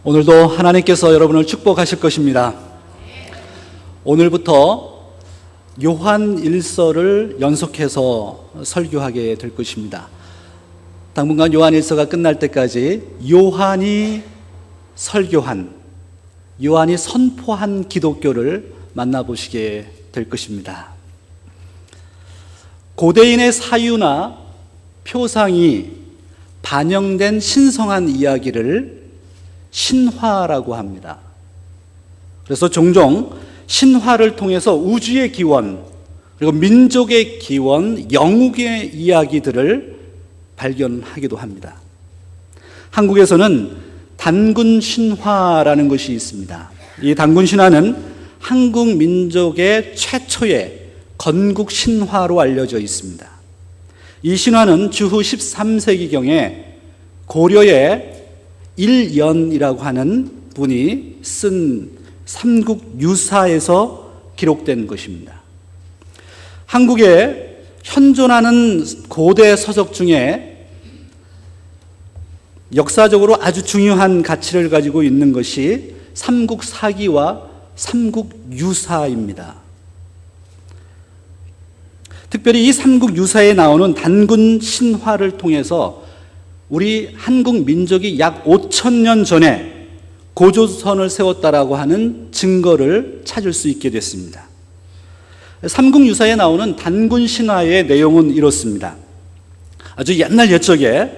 오늘도 하나님께서 여러분을 축복하실 것입니다. 오늘부터 요한 1서를 연속해서 설교하게 될 것입니다. 당분간 요한 1서가 끝날 때까지 요한이 설교한, 요한이 선포한 기독교를 만나보시게 될 것입니다. 고대인의 사유나 표상이 반영된 신성한 이야기를 신화라고 합니다. 그래서 종종 신화를 통해서 우주의 기원, 그리고 민족의 기원, 영국의 이야기들을 발견하기도 합니다. 한국에서는 단군 신화라는 것이 있습니다. 이 단군 신화는 한국 민족의 최초의 건국 신화로 알려져 있습니다. 이 신화는 주후 13세기경에 고려의 일연이라고 하는 분이 쓴 삼국유사에서 기록된 것입니다. 한국에 현존하는 고대 서적 중에 역사적으로 아주 중요한 가치를 가지고 있는 것이 삼국사기와 삼국유사입니다. 특별히 이 삼국유사에 나오는 단군 신화를 통해서 우리 한국 민족이 약 5,000년 전에 고조선을 세웠다라고 하는 증거를 찾을 수 있게 됐습니다. 삼국유사에 나오는 단군 신화의 내용은 이렇습니다. 아주 옛날 옛적에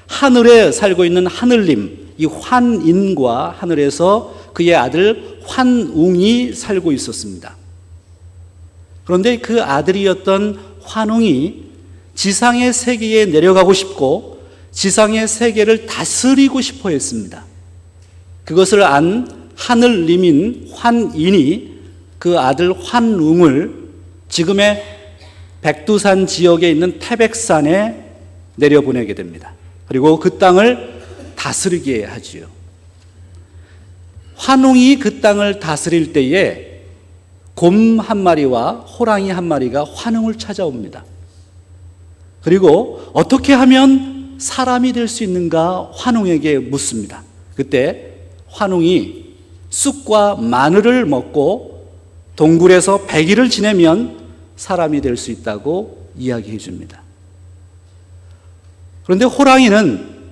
하늘에 살고 있는 하늘님, 이 환인과 하늘에서 그의 아들 환웅이 살고 있었습니다. 그런데 그 아들이었던 환웅이 지상의 세계에 내려가고 싶고 지상의 세계를 다스리고 싶어 했습니다. 그것을 안 하늘님인 환인이 그 아들 환웅을 지금의 백두산 지역에 있는 태백산에 내려보내게 됩니다. 그리고 그 땅을 다스리게 하지요. 환웅이 그 땅을 다스릴 때에 곰 한 마리와 호랑이 한 마리가 환웅을 찾아옵니다. 그리고 어떻게 하면 사람이 될 수 있는가 환웅에게 묻습니다. 그때 환웅이 쑥과 마늘을 먹고 동굴에서 100일을 지내면 사람이 될 수 있다고 이야기해 줍니다. 그런데 호랑이는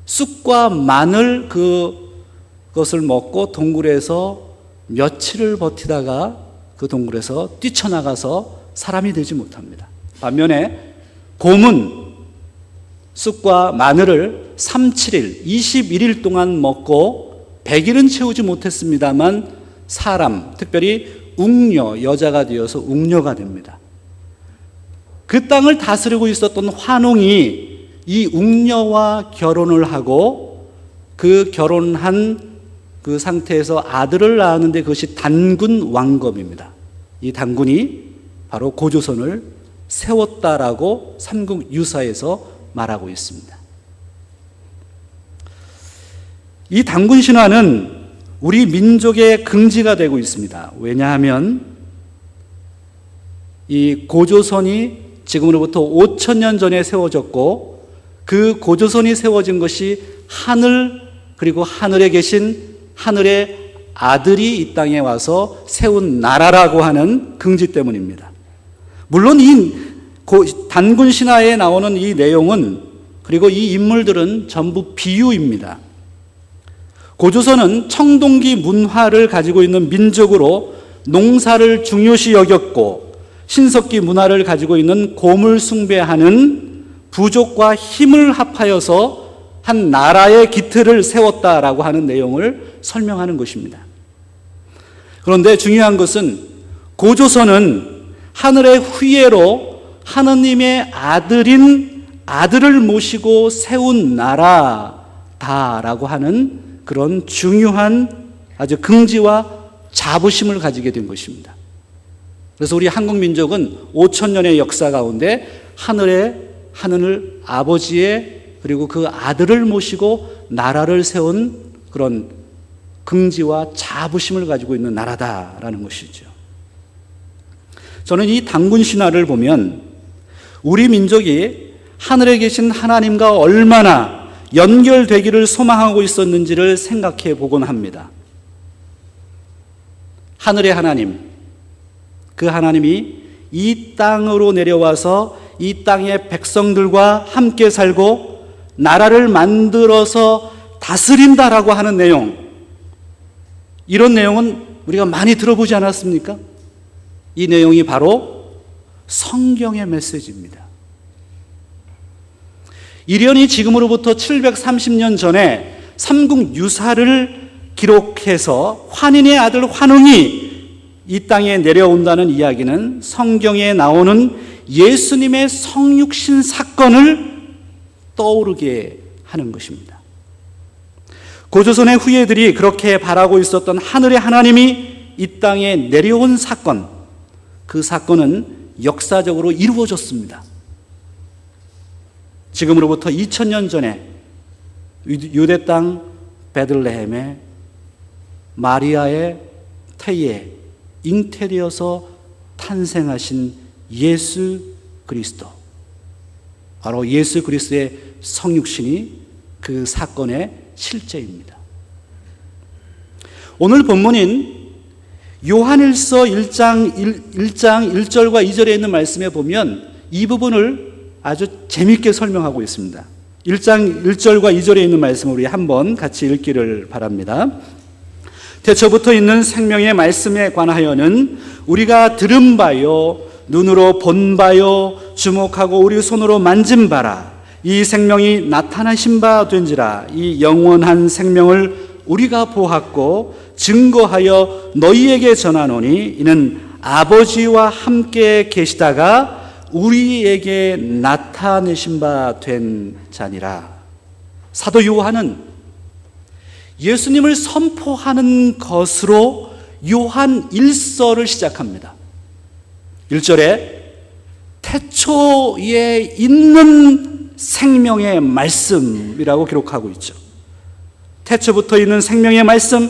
쑥과 마늘 그것을 먹고 동굴에서 며칠을 버티다가 그 동굴에서 뛰쳐나가서 사람이 되지 못합니다. 반면에 곰은 쑥과 마늘을 37일, 21일 동안 먹고 100일은 채우지 못했습니다만 사람, 특별히 웅녀, 여자가 되어서 웅녀가 됩니다. 그 땅을 다스리고 있었던 환웅이 이 웅녀와 결혼을 하고 그 결혼한 그 상태에서 아들을 낳았는데 그것이 단군 왕검입니다. 이 단군이 바로 고조선을 세웠다라고 삼국유사에서 말하고 있습니다. 이 단군 신화는 우리 민족의 긍지가 되고 있습니다. 왜냐하면 이 고조선이 지금으로부터 5,000년 전에 세워졌고 그 고조선이 세워진 것이 하늘 그리고 하늘에 계신 하늘의 아들이 이 땅에 와서 세운 나라라고 하는 긍지 때문입니다. 물론 이 단군 신화에 나오는 이 내용은 그리고 이 인물들은 전부 비유입니다. 고조선은 청동기 문화를 가지고 있는 민족으로 농사를 중요시 여겼고 신석기 문화를 가지고 있는 곰을 숭배하는 부족과 힘을 합하여서 한 나라의 기틀을 세웠다라고 하는 내용을 설명하는 것입니다. 그런데 중요한 것은 고조선은 하늘의 후예로 하느님의 아들인 아들을 모시고 세운 나라다라고 하는 그런 중요한 아주 긍지와 자부심을 가지게 된 것입니다. 그래서 우리 한국 민족은 5,000년의 역사 가운데 하늘 아버지의 그리고 그 아들을 모시고 나라를 세운 그런 긍지와 자부심을 가지고 있는 나라다라는 것이죠. 저는 이 단군 신화를 보면 우리 민족이 하늘에 계신 하나님과 얼마나 연결되기를 소망하고 있었는지를 생각해 보곤 합니다. 하늘의 하나님, 그 하나님이 이 땅으로 내려와서 이 땅의 백성들과 함께 살고 나라를 만들어서 다스린다라고 하는 내용, 이런 내용은 우리가 많이 들어보지 않았습니까? 이 내용이 바로 성경의 메시지입니다. 이련이 지금으로부터 730년 전에 삼국 유사를 기록해서 환인의 아들 환웅이 이 땅에 내려온다는 이야기는 성경에 나오는 예수님의 성육신 사건을 떠오르게 하는 것입니다. 고조선의 후예들이 그렇게 바라고 있었던 하늘의 하나님이 이 땅에 내려온 사건, 그 사건은 역사적으로 이루어졌습니다. 지금으로부터 2000년 전에 유대 땅 베들레헴에 마리아의 태에 잉태되어서 탄생하신 예수 그리스도, 바로 예수 그리스도의 성육신이 그 사건의 실제입니다. 오늘 본문인 요한일서 1장 1절과 2절에 있는 말씀에 보면 이 부분을 아주 재미있게 설명하고 있습니다. 1장 1절과 2절에 있는 말씀을 우리 한번 같이 읽기를 바랍니다. 태초부터 있는 생명의 말씀에 관하여는 우리가 들은 바요, 눈으로 본 바요, 주목하고 우리 손으로 만진 바라. 이 생명이 나타나신 바 된지라. 이 영원한 생명을 우리가 보았고 증거하여 너희에게 전하노니 이는 아버지와 함께 계시다가 우리에게 나타내신 바 된 자니라. 사도 요한은 예수님을 선포하는 것으로 요한 1서를 시작합니다. 1절에 태초에 있는 생명의 말씀이라고 기록하고 있죠. 태초부터 있는 생명의 말씀,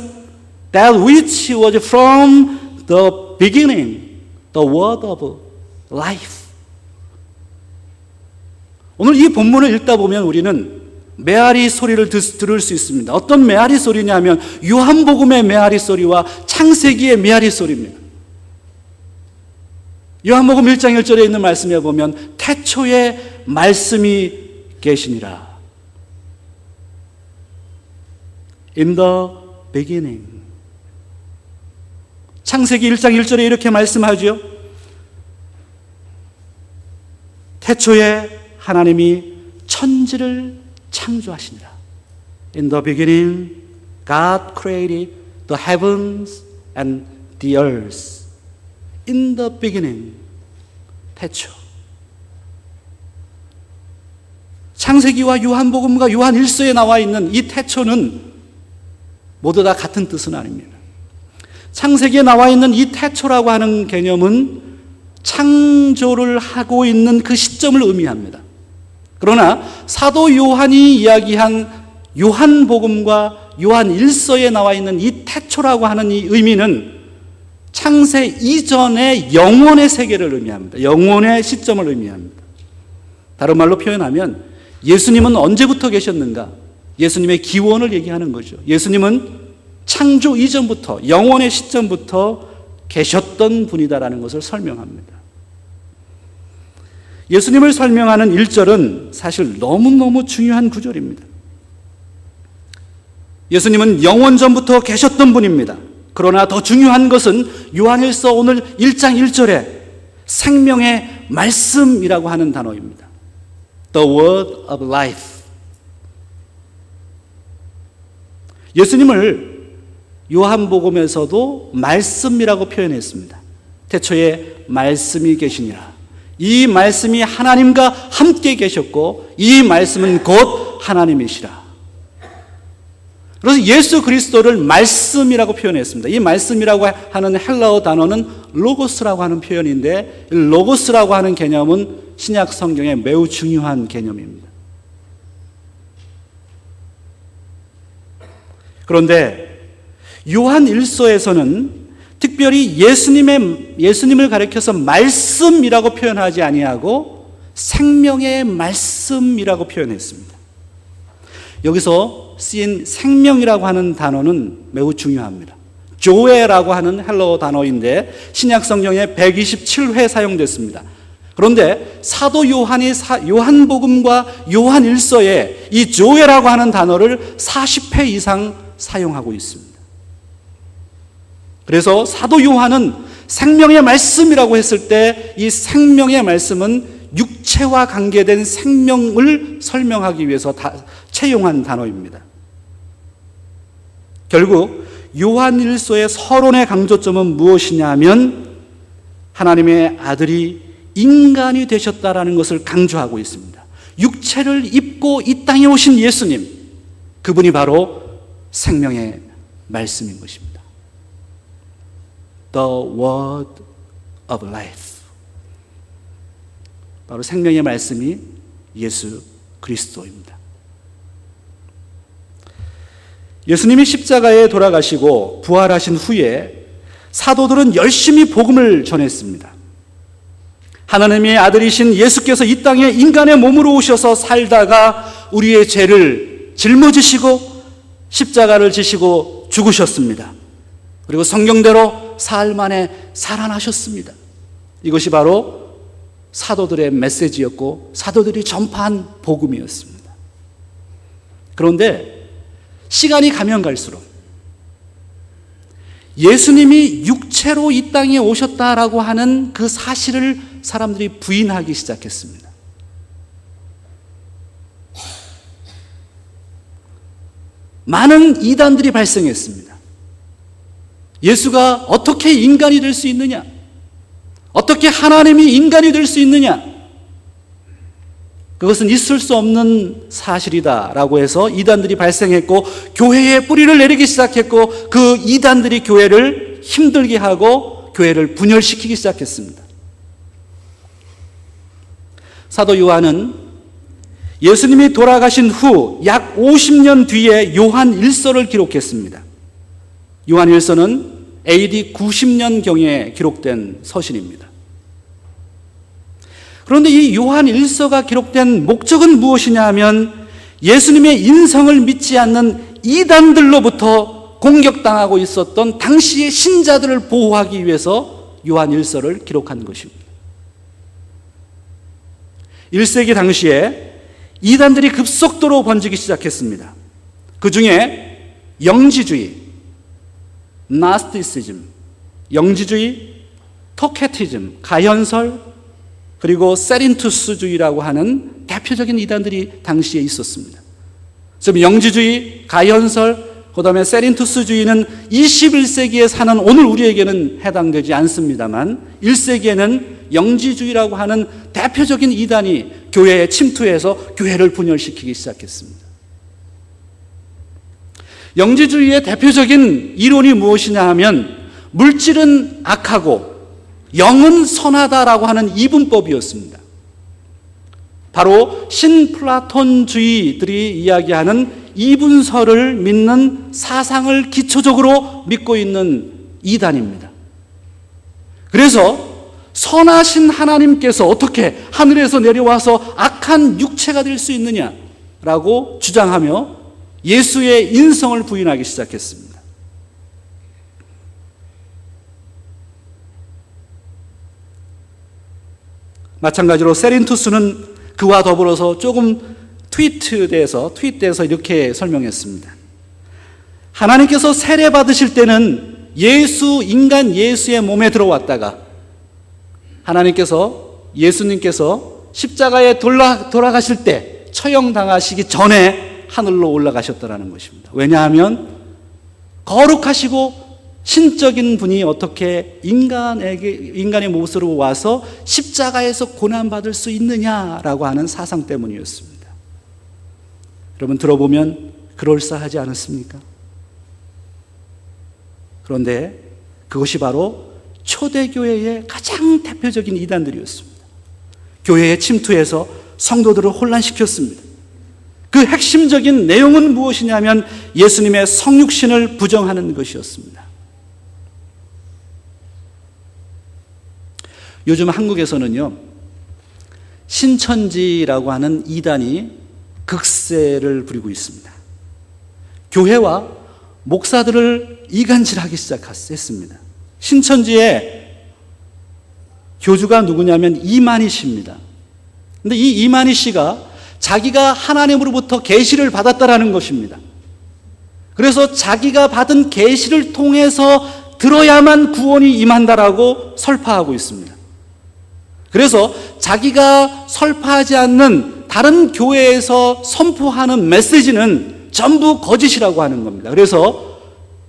that which was from the beginning, the word of life. 오늘 이 본문을 읽다 보면 우리는 메아리 소리를 들을 수 있습니다. 어떤 메아리 소리냐면 요한복음의 메아리 소리와 창세기의 메아리 소리입니다. 요한복음 1장 1절에 있는 말씀에 보면 태초에 말씀이 계시니라. In the beginning. 창세기 1장 1절에 이렇게 말씀하죠. 태초에 하나님이 천지를 창조하시니라. In the beginning, God created the heavens and the earth. In the beginning, 태초. 창세기와 요한복음과 요한 1서에 나와 있는 이 태초는 모두 다 같은 뜻은 아닙니다. 창세기에 나와 있는 이 태초라고 하는 개념은 창조를 하고 있는 그 시점을 의미합니다. 그러나 사도 요한이 이야기한 요한복음과 요한 1서에 나와 있는 이 태초라고 하는 이 의미는 창세 이전의 영원의 세계를 의미합니다. 영원의 시점을 의미합니다. 다른 말로 표현하면 예수님은 언제부터 계셨는가? 예수님의 기원을 얘기하는 거죠. 예수님은 창조 이전부터, 영원의 시점부터 계셨던 분이다라는 것을 설명합니다. 예수님을 설명하는 1절은 사실 너무너무 중요한 구절입니다. 예수님은 영원전부터 계셨던 분입니다. 그러나 더 중요한 것은 요한일서 오늘 1장 1절에 생명의 말씀이라고 하는 단어입니다. The word of life. 예수님을 요한복음에서도 말씀이라고 표현했습니다. 태초에 말씀이 계시니라. 이 말씀이 하나님과 함께 계셨고 이 말씀은 곧 하나님이시라. 그래서 예수 그리스도를 말씀이라고 표현했습니다. 이 말씀이라고 하는 헬라어 단어는 로고스라고 하는 표현인데 로고스라고 하는 개념은 신약 성경에 매우 중요한 개념입니다. 그런데 요한 1서에서는 특별히 예수님을 가리켜서 말씀이라고 표현하지 아니하고 생명의 말씀이라고 표현했습니다. 여기서 쓰인 생명이라고 하는 단어는 매우 중요합니다. 조에라고 하는 헬러 단어인데 신약 성경에 127회 사용됐습니다. 그런데 사도 요한이 요한복음과 요한일서에 이 조에라고 하는 단어를 40회 이상 사용하고 있습니다. 그래서 사도 요한은 생명의 말씀이라고 했을 때 이 생명의 말씀은 육체와 관계된 생명을 설명하기 위해서 채용한 단어입니다. 결국 요한일서의 서론의 강조점은 무엇이냐 하면 하나님의 아들이 인간이 되셨다라는 것을 강조하고 있습니다. 육체를 입고 이 땅에 오신 예수님, 그분이 바로 생명의 말씀인 것입니다. The Word of Life. 바로 생명의 말씀이 예수 그리스도입니다. 예수님이 십자가에 돌아가시고 부활하신 후에 사도들은 열심히 복음을 전했습니다. 하나님의 아들이신 예수께서 이 땅에 인간의 몸으로 오셔서 살다가 우리의 죄를 짊어지시고 십자가를 지시고 죽으셨습니다. 그리고 성경대로 사흘 만에 살아나셨습니다. 이것이 바로 사도들의 메시지였고 사도들이 전파한 복음이었습니다. 그런데 시간이 가면 갈수록 예수님이 육체로 이 땅에 오셨다라고 하는 그 사실을 사람들이 부인하기 시작했습니다. 많은 이단들이 발생했습니다. 예수가 어떻게 인간이 될 수 있느냐? 어떻게 하나님이 인간이 될 수 있느냐? 그것은 있을 수 없는 사실이다라고 해서 이단들이 발생했고 교회에 뿌리를 내리기 시작했고 그 이단들이 교회를 힘들게 하고 교회를 분열시키기 시작했습니다. 사도 요한은 예수님이 돌아가신 후 약 50년 뒤에 요한일서를 기록했습니다. 요한일서는 AD 90년경에 기록된 서신입니다. 그런데 이 요한일서가 기록된 목적은 무엇이냐 하면 예수님의 인성을 믿지 않는 이단들로부터 공격당하고 있었던 당시의 신자들을 보호하기 위해서 요한일서를 기록한 것입니다. 1세기 당시에 이단들이 급속도로 번지기 시작했습니다. 그 중에 영지주의, 나스티시즘, 영지주의, 토케티즘, 가현설, 그리고 세린투스주의라고 하는 대표적인 이단들이 당시에 있었습니다. 그래서 영지주의, 가현설, 그 다음에 세린투스주의는 21세기에 사는 오늘 우리에게는 해당되지 않습니다만 1세기에는 영지주의라고 하는 대표적인 이단이 교회에 침투해서 교회를 분열시키기 시작했습니다. 영지주의의 대표적인 이론이 무엇이냐 하면 물질은 악하고 영은 선하다라고 하는 이분법이었습니다. 바로 신플라톤주의들이 이야기하는 이분설을 믿는 사상을 기초적으로 믿고 있는 이단입니다. 그래서 선하신 하나님께서 어떻게 하늘에서 내려와서 악한 육체가 될 수 있느냐라고 주장하며 예수의 인성을 부인하기 시작했습니다. 마찬가지로 세린투스는 그와 더불어서 조금 트윗돼서 이렇게 설명했습니다. 하나님께서 세례 받으실 때는 인간 예수의 몸에 들어왔다가 예수님께서 십자가에 돌아가실 때 처형당하시기 전에 하늘로 올라가셨다는 것입니다. 왜냐하면 거룩하시고 신적인 분이 어떻게 인간의 모습으로 와서 십자가에서 고난받을 수 있느냐라고 하는 사상 때문이었습니다. 여러분 들어보면 그럴싸하지 않았습니까? 그런데 그것이 바로 초대교회의 가장 대표적인 이단들이었습니다. 교회에 침투해서 성도들을 혼란시켰습니다. 그 핵심적인 내용은 무엇이냐면 예수님의 성육신을 부정하는 것이었습니다. 요즘 한국에서는요, 신천지라고 하는 이단이 극세를 부리고 있습니다. 교회와 목사들을 이간질하기 시작했습니다. 신천지의 교주가 누구냐면 이만희 씨입니다. 근데 이 이만희 씨가 자기가 하나님으로부터 계시를 받았다라는 것입니다. 그래서 자기가 받은 계시를 통해서 들어야만 구원이 임한다라고 설파하고 있습니다. 그래서 자기가 설파하지 않는 다른 교회에서 선포하는 메시지는 전부 거짓이라고 하는 겁니다. 그래서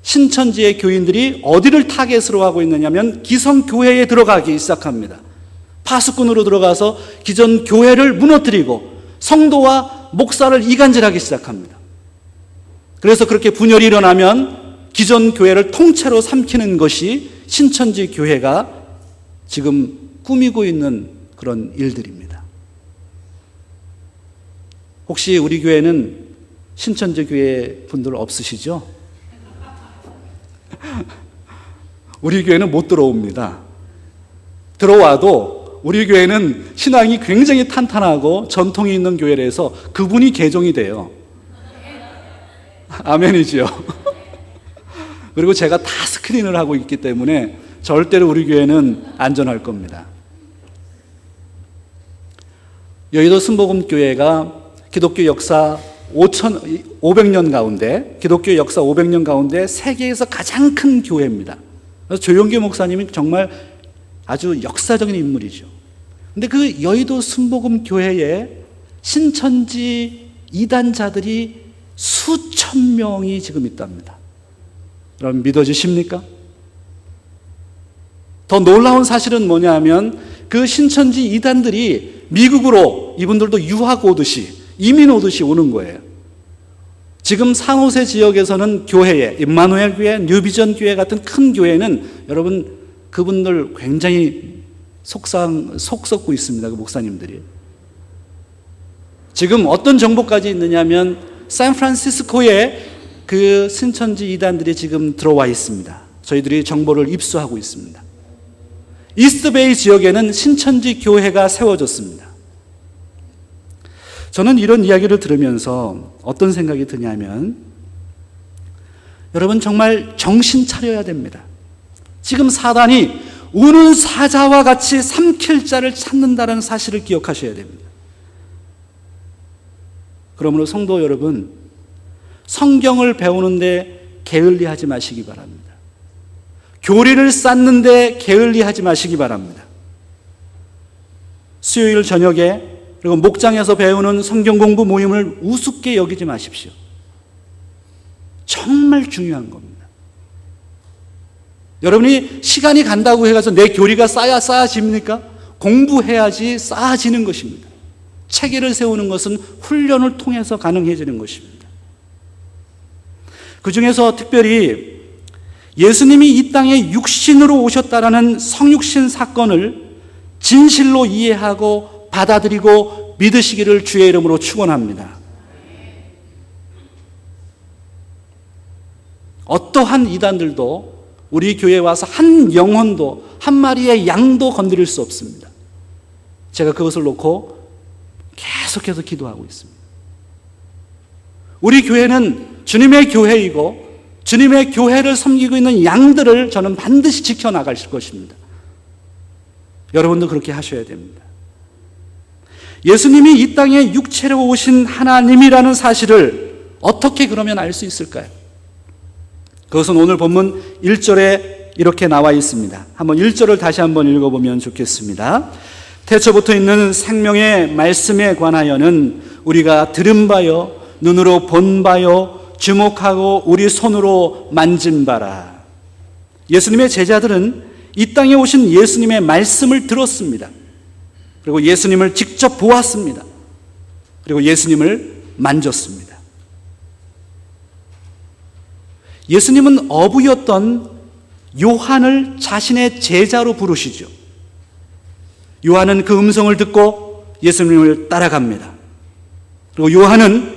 신천지의 교인들이 어디를 타겟으로 하고 있느냐면 기성교회에 들어가기 시작합니다. 파수꾼으로 들어가서 기존 교회를 무너뜨리고 성도와 목사를 이간질하기 시작합니다. 그래서 그렇게 분열이 일어나면 기존 교회를 통째로 삼키는 것이 신천지 교회가 지금 꾸미고 있는 그런 일들입니다. 혹시 우리 교회는 신천지 교회 분들 없으시죠? 우리 교회는 못 들어옵니다. 들어와도 우리 교회는 신앙이 굉장히 탄탄하고 전통이 있는 교회라서 그분이 개종이 돼요. 아멘이죠. 그리고 제가 다 스크린을 하고 있기 때문에 절대로 우리 교회는 안전할 겁니다. 여의도 순복음교회가 기독교 역사 500년 가운데, 기독교 역사 500년 가운데 세계에서 가장 큰 교회입니다. 그래서 조용기 목사님이 정말 아주 역사적인 인물이죠. 근데 그 여의도 순복음교회에 신천지 이단자들이 수천 명이 지금 있답니다. 여러분 믿어지십니까? 더 놀라운 사실은 뭐냐 하면 그 신천지 이단들이 미국으로 이분들도 유학 오듯이 이민 오듯이 오는 거예요. 지금 산호세 지역에서는 교회에 임마누엘 교회, 뉴비전 교회 같은 큰 교회는 여러분 그분들 굉장히 속 썩고 있습니다. 그 목사님들이. 지금 어떤 정보까지 있느냐면 샌프란시스코에 그 신천지 이단들이 지금 들어와 있습니다. 저희들이 정보를 입수하고 있습니다. 이스트베이 지역에는 신천지 교회가 세워졌습니다. 저는 이런 이야기를 들으면서 어떤 생각이 드냐면 여러분 정말 정신 차려야 됩니다. 지금 사단이 우는 사자와 같이 삼킬 자를 찾는다는 사실을 기억하셔야 됩니다. 그러므로 성도 여러분, 성경을 배우는데 게을리하지 마시기 바랍니다. 교리를 쌓는데 게을리하지 마시기 바랍니다. 수요일 저녁에 그리고 목장에서 배우는 성경 공부 모임을 우습게 여기지 마십시오. 정말 중요한 겁니다. 여러분이 시간이 간다고 해서 내 교리가 쌓아집니까? 공부해야지 쌓아지는 것입니다. 체계를 세우는 것은 훈련을 통해서 가능해지는 것입니다. 그 중에서 특별히 예수님이 이 땅에 육신으로 오셨다라는 성육신 사건을 진실로 이해하고 받아들이고 믿으시기를 주의 이름으로 축원합니다. 어떠한 이단들도 우리 교회에 와서 한 영혼도 한 마리의 양도 건드릴 수 없습니다. 제가 그것을 놓고 계속해서 기도하고 있습니다. 우리 교회는 주님의 교회이고 주님의 교회를 섬기고 있는 양들을 저는 반드시 지켜나갈 것입니다. 여러분도 그렇게 하셔야 됩니다. 예수님이 이 땅에 육체로 오신 하나님이라는 사실을 어떻게 그러면 알 수 있을까요? 그것은 오늘 본문 1절에 이렇게 나와 있습니다. 한번 1절을 다시 한번 읽어보면 좋겠습니다. 태초부터 있는 생명의 말씀에 관하여는 우리가 들은 바요, 눈으로 본 바요, 주목하고 우리 손으로 만진 바라. 예수님의 제자들은 이 땅에 오신 예수님의 말씀을 들었습니다. 그리고 예수님을 직접 보았습니다. 그리고 예수님을 만졌습니다. 예수님은 어부였던 요한을 자신의 제자로 부르시죠. 요한은 그 음성을 듣고 예수님을 따라갑니다. 그리고 요한은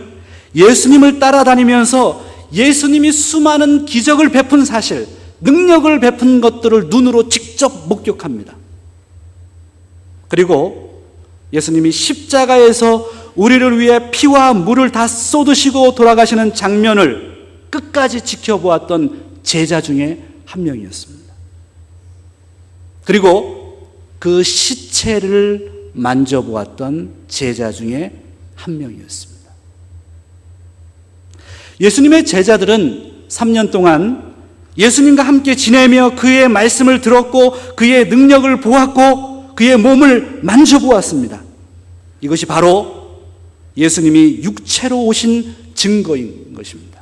예수님을 따라다니면서 예수님이 수많은 기적을 베푼 사실, 능력을 베푼 것들을 눈으로 직접 목격합니다. 그리고 예수님이 십자가에서 우리를 위해 피와 물을 다 쏟으시고 돌아가시는 장면을 끝까지 지켜보았던 제자 중에 한 명이었습니다. 그리고 그 시체를 만져보았던 제자 중에 한 명이었습니다. 예수님의 제자들은 3년 동안 예수님과 함께 지내며 그의 말씀을 들었고 그의 능력을 보았고 그의 몸을 만져보았습니다. 이것이 바로 예수님이 육체로 오신 증거인 것입니다.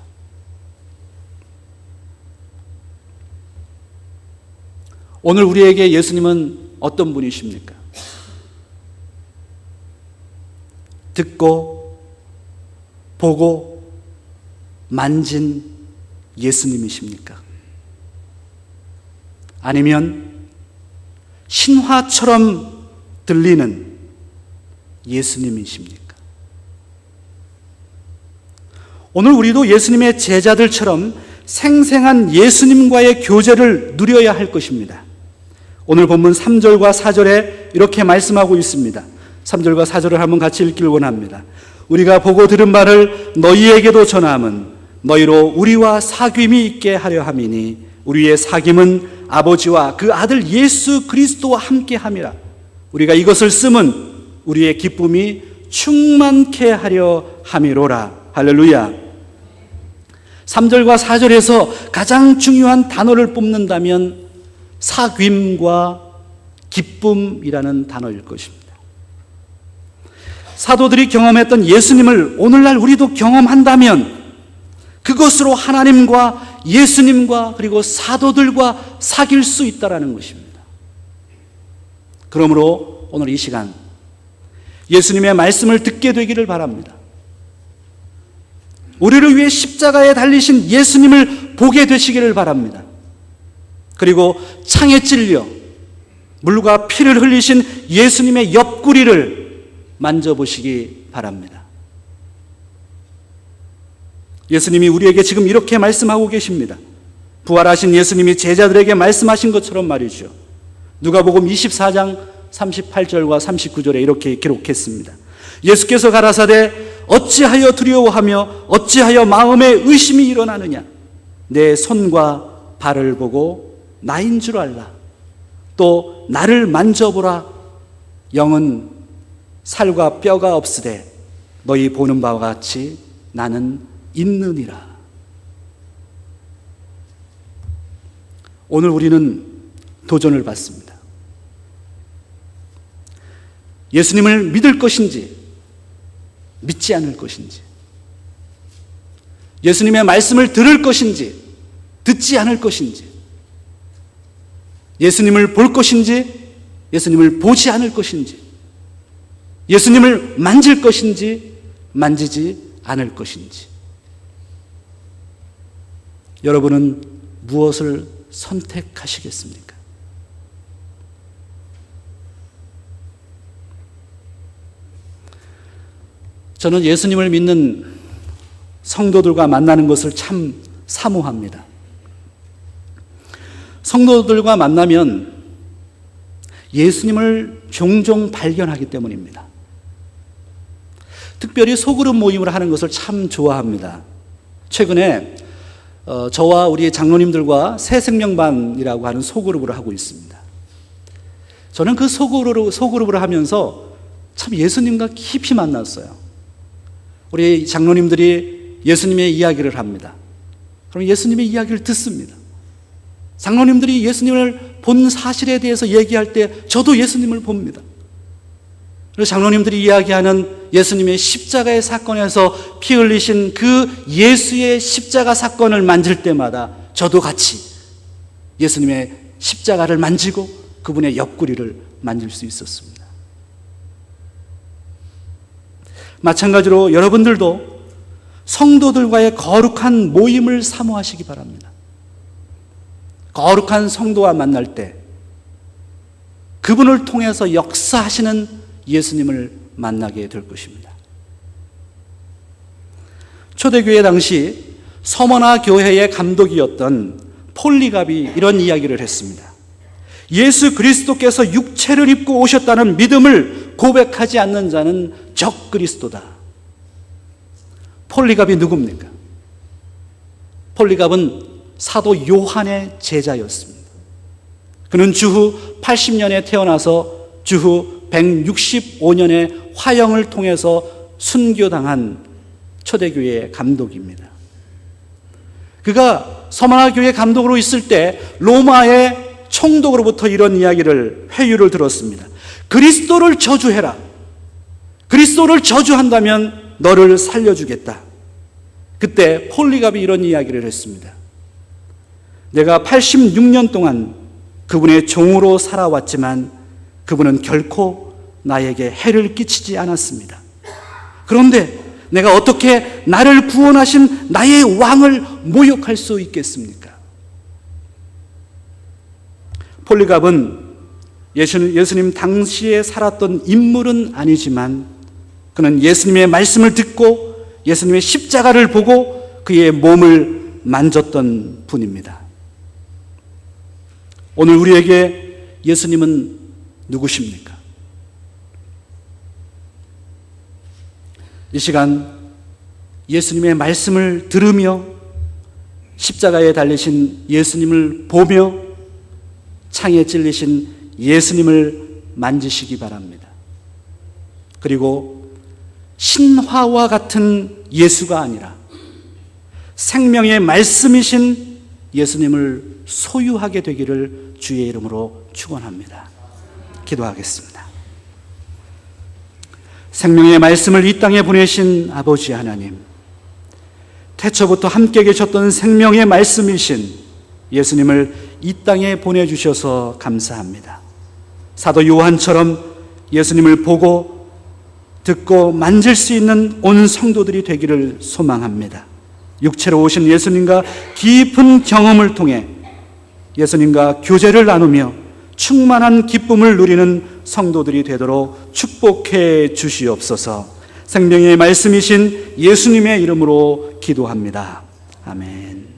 오늘 우리에게 예수님은 어떤 분이십니까? 듣고 보고 만진 예수님이십니까? 아니면 신화처럼 들리는 예수님이십니까? 오늘 우리도 예수님의 제자들처럼 생생한 예수님과의 교제를 누려야 할 것입니다. 오늘 본문 3절과 4절에 이렇게 말씀하고 있습니다. 3절과 4절을 한번 같이 읽기를 원합니다. 우리가 보고 들은 바를 너희에게도 전함은 너희로 우리와 사귐이 있게 하려 함이니 우리의 사귐은 아버지와 그 아들 예수 그리스도와 함께 함이라. 우리가 이것을 쓰면 우리의 기쁨이 충만케 하려 함이로라. 할렐루야. 3절과 4절에서 가장 중요한 단어를 뽑는다면 사귐과 기쁨이라는 단어일 것입니다. 사도들이 경험했던 예수님을 오늘날 우리도 경험한다면 그것으로 하나님과 예수님과 그리고 사도들과 사귈 수 있다는 것입니다. 그러므로 오늘 이 시간 예수님의 말씀을 듣게 되기를 바랍니다. 우리를 위해 십자가에 달리신 예수님을 보게 되시기를 바랍니다. 그리고 창에 찔려 물과 피를 흘리신 예수님의 옆구리를 만져보시기 바랍니다. 예수님이 우리에게 지금 이렇게 말씀하고 계십니다. 부활하신 예수님이 제자들에게 말씀하신 것처럼 말이죠. 누가복음 24장 38절과 39절에 이렇게 기록했습니다. 예수께서 가라사대 어찌하여 두려워하며 어찌하여 마음에 의심이 일어나느냐. 내 손과 발을 보고 나인 줄 알라. 또 나를 만져보라. 영은 살과 뼈가 없으되 너희 보는 바와 같이 나는 있느니라. 오늘 우리는 도전을 받습니다. 예수님을 믿을 것인지 믿지 않을 것인지, 예수님의 말씀을 들을 것인지 듣지 않을 것인지, 예수님을 볼 것인지 예수님을 보지 않을 것인지, 예수님을 만질 것인지 만지지 않을 것인지, 여러분은 무엇을 선택하시겠습니까? 저는 예수님을 믿는 성도들과 만나는 것을 참 사모합니다. 성도들과 만나면 예수님을 종종 발견하기 때문입니다. 특별히 소그룹 모임을 하는 것을 참 좋아합니다. 최근에 저와 우리 장로님들과 새생명반이라고 하는 소그룹을 하고 있습니다. 저는 그 소그룹을 하면서 참 예수님과 깊이 만났어요. 우리 장로님들이 예수님의 이야기를 합니다. 그럼 예수님의 이야기를 듣습니다. 장로님들이 예수님을 본 사실에 대해서 얘기할 때 저도 예수님을 봅니다. 그래서 장로님들이 이야기하는 예수님의 십자가의 사건에서 피 흘리신 그 예수의 십자가 사건을 만질 때마다 저도 같이 예수님의 십자가를 만지고 그분의 옆구리를 만질 수 있었습니다. 마찬가지로 여러분들도 성도들과의 거룩한 모임을 사모하시기 바랍니다. 거룩한 성도와 만날 때 그분을 통해서 역사하시는 예수님을 만나게 될 것입니다. 초대교회 당시 서머나 교회의 감독이었던 폴리갑이 이런 이야기를 했습니다. 예수 그리스도께서 육체를 입고 오셨다는 믿음을 고백하지 않는 자는 적 그리스도다. 폴리갑이 누굽니까? 폴리갑은 사도 요한의 제자였습니다. 그는 주후 80년에 태어나서 주후 165년에 화형을 통해서 순교당한 초대교회의 감독입니다. 그가 서머나 교회 감독으로 있을 때 로마의 총독으로부터 이런 이야기를, 회유를 들었습니다. 그리스도를 저주해라. 그리스도를 저주한다면 너를 살려주겠다. 그때 폴리갑이 이런 이야기를 했습니다. 내가 86년 동안 그분의 종으로 살아왔지만 그분은 결코 나에게 해를 끼치지 않았습니다. 그런데 내가 어떻게 나를 구원하신 나의 왕을 모욕할 수 있겠습니까? 폴리갑은 예수님 당시에 살았던 인물은 아니지만 그는 예수님의 말씀을 듣고 예수님의 십자가를 보고 그의 몸을 만졌던 분입니다. 오늘 우리에게 예수님은 누구십니까? 이 시간 예수님의 말씀을 들으며 십자가에 달리신 예수님을 보며 창에 찔리신 예수님을 만지시기 바랍니다. 그리고 신화와 같은 예수가 아니라 생명의 말씀이신 예수님을 소유하게 되기를 주의 이름으로 축원합니다. 기도하겠습니다. 생명의 말씀을 이 땅에 보내신 아버지 하나님, 태초부터 함께 계셨던 생명의 말씀이신 예수님을 이 땅에 보내주셔서 감사합니다. 사도 요한처럼 예수님을 보고 듣고 만질 수 있는 온 성도들이 되기를 소망합니다. 육체로 오신 예수님과 깊은 경험을 통해 예수님과 교제를 나누며 충만한 기쁨을 누리는 성도들이 되도록 축복해 주시옵소서. 생명의 말씀이신 예수님의 이름으로 기도합니다. 아멘.